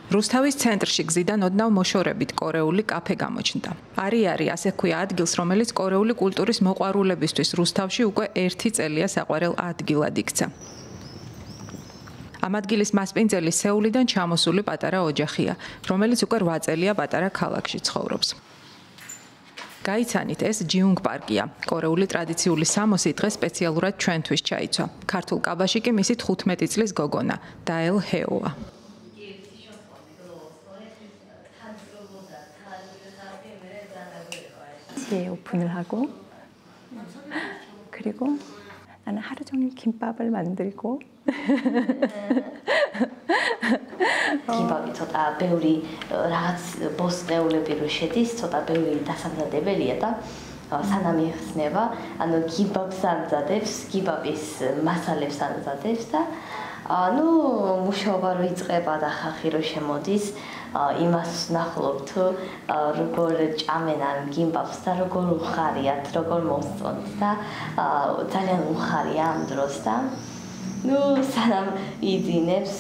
რუსთავის ცენტრში გზიდან ოდნავ მოშორებით კორეული კაფე გამოჩნდა. არის ასე ქვია ადგილს, რომელიც კორეული კულტურის მოყვარულებისთვის რუსთავში უკვე 1 წელია საყვარელ ადგილად იქცა. ამ ადგილის მასპინძელი სეულიდან ჩამოსული პატარა ოჯახია, რომელიც უკვე 8 წელია პატარა ქალაქში ცხოვრობს. გაიცანით, ეს ჯიუნგ პარკია. კორეული ტრადიციული სამოსი დღეს სპეციალურად ჩვენთვის ჩაიცვა. ქართულ კაბაში კი მისი 15 წლის გოგონა, დაელ ჰეოა. 오픈을 하고 그리고 나는 하루 종일 김밥을 만들고 김밥이 ცოტა ბევრი რაღაც ბოსტნეულები რო შედის, ცოტა ბევრი დასამზადებელია და სანამ იხსნება, ანუ 김밥ს ამზადებს, 김밥ის მასალებს ამზადებს და მუშაობა რო იწყება და ხალხი რო შემოდის, იმას ნახულობ თუ როგორ ჭამენ ამ 김밥ს და როგორ უხარიათ, როგორ მოსწონთ და ძალიან უხარია ამ დროს და სანამ იძინებს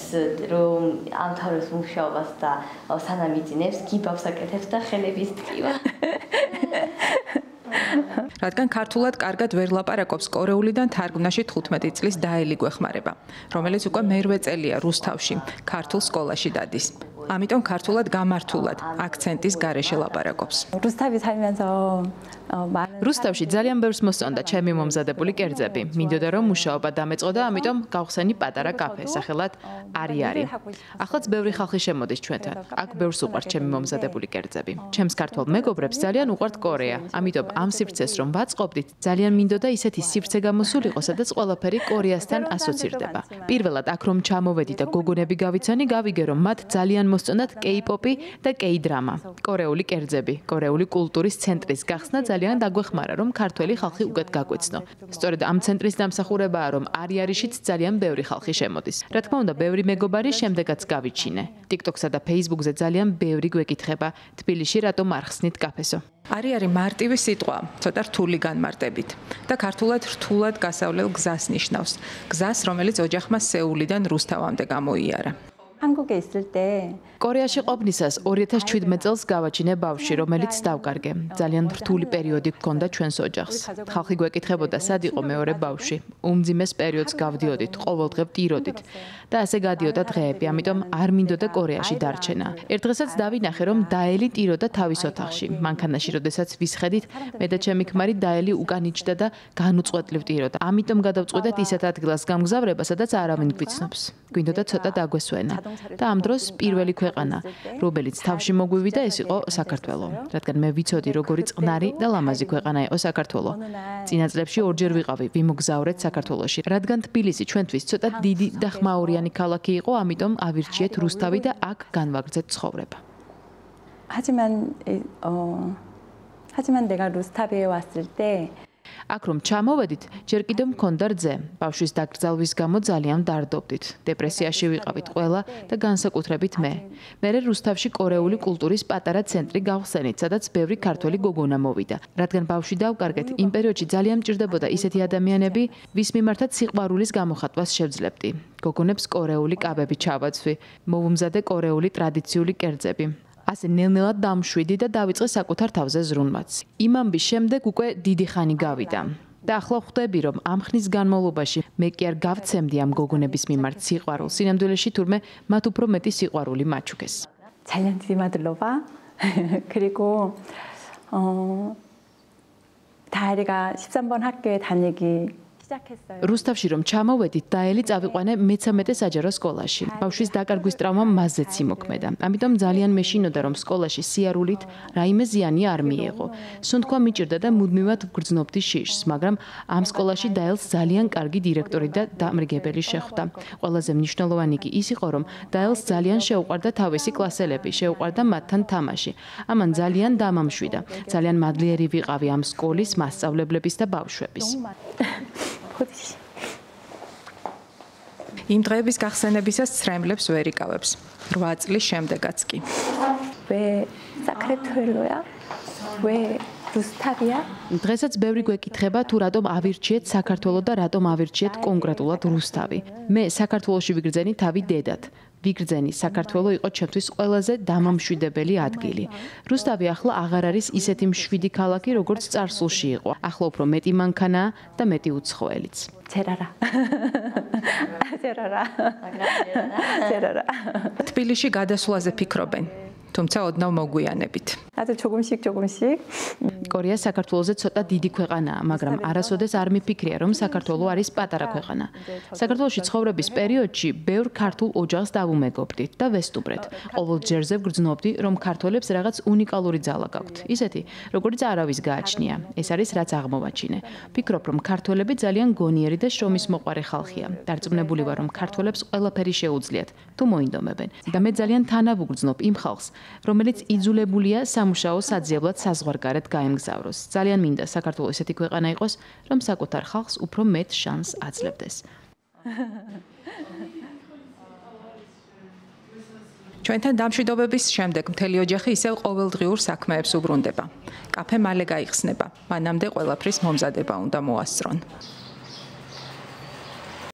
რომ ამთავრებს მუშაობას და სანამ იძინებს 김밥ს აკეთებს და ხელების ტკივა. რადგან ქართულად კარგად ვერ ლაპარაკობს, კორეულიდან თარგმნაში 15 წლის დაელი გვეხმარება, რომელიც უკვე მე-8 წელია რუსთავში, ქართულ სკოლაში დადის. ამიტომ ქართულად გამართულად, აქცენტის გარეშე ლაპარაკობს. რუსთავი 살면서 რუსთავში ძალიან ბევრს მოსწონდა ჩემი მომზადებული კერძები. მინდოდა რომ მუშაობა დამეწყო და ამიტომ გავხსენი პატარა კაფე, სახელად არის. ახლაც ბევრი ხალხი შემოდის ჩვენთან. აქ ბევრს უყვართ ჩემი მომზადებული კერძები. ჩემს ქართველ მეგობრებს ძალიან უყვართ კორეა. ამიტომ ამ სივრცეს რომ ვაწყობდით, ძალიან მინდოდა ისეთი სივრცე გამოსულიყო, სადაც ყველაფერი კორეასთან ასოცირდება. პირველად აქ რომ ჩამოვედი და გოგონები გავიცანი, გავიგე რომ მათ ძალიან მოსწონდათ K-pop-ი და K-დრამა. კორეული კერძები, კორეული კულტურის ცენტრის გახსნა ძალიან დაგვეხმარა, რომ ქართველი ხალხი უკეთ გაგვეცნო. სწორედ ამ ცენტრის დამსახურებაა, რომ არიშიც ძალიან ბევრი ხალხი შემოდის. რა თქმა უნდა, ბევრი მეგობარი შემდეგაც გავიჩინე. TikTok-სა და Facebook-ზე ძალიან ბევრი გვეკითხება, თბილისში რატომ არ ხსნით კაფესო? არის მარტივი სიტყვა, ცოტა რთული განმარტებით და ქართულად რთულად გასავლელ გზას ნიშნავს. გზას, რომელიც ოჯახმა სეულიდან რუსთავამდე გამოიარა. 한국에 있을 때 კორეაში ყოფნისას 2017 წელს გავაჩინე ბავშვი, რომელიც დავკარგე. ძალიან რთული პერიოდი გქონდა ჩვენს ოჯახს. ხალხი გვეკითხებოდა, სად იყო მეორე ბავშვი. უმძიმეს პერიოდს გავდიოდით, ყოველდღე ვტიროდით და ასე გადიოდა დღეები, ამიტომ არ მინდოდა კორეაში დარჩენა. ერთ დღესაც დავინახე, რომ დაელი ტიროდა თავის ოთახში. მანქანაში, როდესაც ვისხედით, მე და ჩემი ქმარი დაელი უკან იჯდა და განუწყვეტლივ ტიროდა. ამიტომ გადავწყვეტეთ ისეთ ადგილას გამგზავრება, სადაც არავინ გვიცნობს. გვინდოდა ცოტა დაგვესვენა. და ამ დროს პირველი ქვეყანა, რომელიც თავში მოგვივიდა, ეს იყო საქართველო. რადგან მე ვიცოდი, როგორი წყნარი და ლამაზი ქვეყანა იყო საქართველო. წინა წლებში ორჯერ ვიყავი ვიმოგზავრეთ საქართველოში. რადგან თბილისი ჩვენთვის ცოტა დიდი და ხმაურიანი ქალაქი იყო, ამიტომ ავირჩიეთ რუსთავი და აქ განვაგრძეთ ცხოვრება. 하지만 내가 루스타비에 왔을 때 აქ რომ ჩამოვედით, ჯერ კიდევ მქონდა რძე. ბავშვის დაკრძალვის გამო ძალიან დარდობდით. დეპრესიაში ვიყავით ყველა და განსაკუთრებით მე. მე რუსთავში კორეული კულტურის პატარა ცენტრი გავხსენით, სადაც ბევრი ქართველი გოგონა მოვიდა. რადგან ბავშვი დავკარგეთ, იმ პერიოდში ძალიან მჭირდებოდა ისეთი ადამიანები, ვის მიმართაც სიყვარულის გამოხატვას შევძლებდი. გოგონებს კორეული კაბები ჩავაცვი, მოვუმზადე კორეული ტრადიციული კერძები. ასე ნელ-ნელად დამშვიდი და დავიწყე საკუთარ თავზე ზრუნვაც. იმ ამბის შემდეგ უკვე დიდი ხანი გავიდა. და ახლა ხვდები, რომ ამ ხნის განმავლობაში მე კი არ გავცემდი ამ გოგონების მიმართ სიყვარულს, სინამდვილეში თურმე მათ უფრო მეტი სიყვარული მაჩუქეს. ძალიან დიდი მადლობა. 그리고 다혜리가 13번 학교에 다니기 რუსთავში რომ ჩამოვედით, დაელი წავიყვანე მე-13 საჯარო სკოლაში. ბავშვის დაკარგვის ტრავმა მასზეც იმოქმედა. ამიტომ ძალიან მეშინოდა, რომ სკოლაში სიარულით რაიმე ზიანი არ მიეღო. სუნთქვა მიჭირდა და მუდმივად გრძნობდი შიშს, მაგრამ ამ სკოლაში დაელს ძალიან კარგი დირექტორი და დამრიგებელი შეხვდა. ყველაზე მნიშვნელოვანი კი ის იყო, რომ დაელს ძალიან შეუყვარდა თავისი კლასელები, შეუყვარდა მათთან თამაში. ამან ძალიან დამამშვიდა. ძალიან მადლიერი ვიყავი ამ სკოლის მასწავლებლების და ბავშვების. იმ დღეების გახსენებისას ცრემლებს ვერ იკავებს. 8 წლის შემდეგაც კი. 왜 사크레토ელ로야? 왜 რუსთავია? დღესაც ბევრი გვეკითხება თუ რატომ ავირჩიეთ საქართველოს და რატომ ავირჩიეთ კონკრეტულად რუსთავი. მე საქართველოში ვიგრძენი თავი დედად. ვიგრძენი, საქართველო იყო ჩემთვის ყველაზე დამამშვიდებელი ადგილი. რუსთავი ახლა აღარ არის ისეთი მშვიდი ქალაქი, როგორც წარსულში იყო. ახლა უფრო მეტი მანქანაა და მეტი უცხოელიც. 제라라. 제라라. 제라라. თბილისში გადასვლაზე ფიქრობენ, თუმცა ოდნავ მოგვიანებით. 아주 조금씩. კორეა საქართველოზე ცოტა დიდი ქვეყანაა, მაგრამ არასოდეს არ მიფიქრია, რომ საქართველო არის პატარა ქვეყანა. საქართველოში ცხოვრების პერიოდში ბევრ ქართულ ოჯახს დავუმეგობრდით და ვესტუმრეთ. ყოველ ჯერზე ვგრძნობდი, რომ ქართველებს რაღაც უნიკალური ძალა გაქვთ. ისეთი, როგორც არავის გააჩნია. ეს არის რაც აღმოვაჩინე. ვფიქრობ, რომ ქართველები ძალიან გონიერი და შრომისმოყვარე ხალხია. დარწმუნებული ვარ, რომ ქართველებს ყველაფერი შეუძლიათ, თუ მოინდომებენ. და მე ძალიან თანავუგრძნობ იმ ხალხს, რომელიც იძულებულია სამუშაო საძიებლად საზღვარგარეთ გაემგზავროს. ძალიან მინდა საქართველოს ესეთი ქვეყანა იყოს, რომ საკუთარ ხალხს უფრო მეტ შანსს აძლევდეს. ჩვენთან დამშვიდობების შემდეგ მთელი ოჯახი ისევ ყოველდღიურ საქმეებს უბრუნდება. კაფე მალე გაიხსნება, მანამდე ყველაფრის მომზადება უნდა მოასწრონ.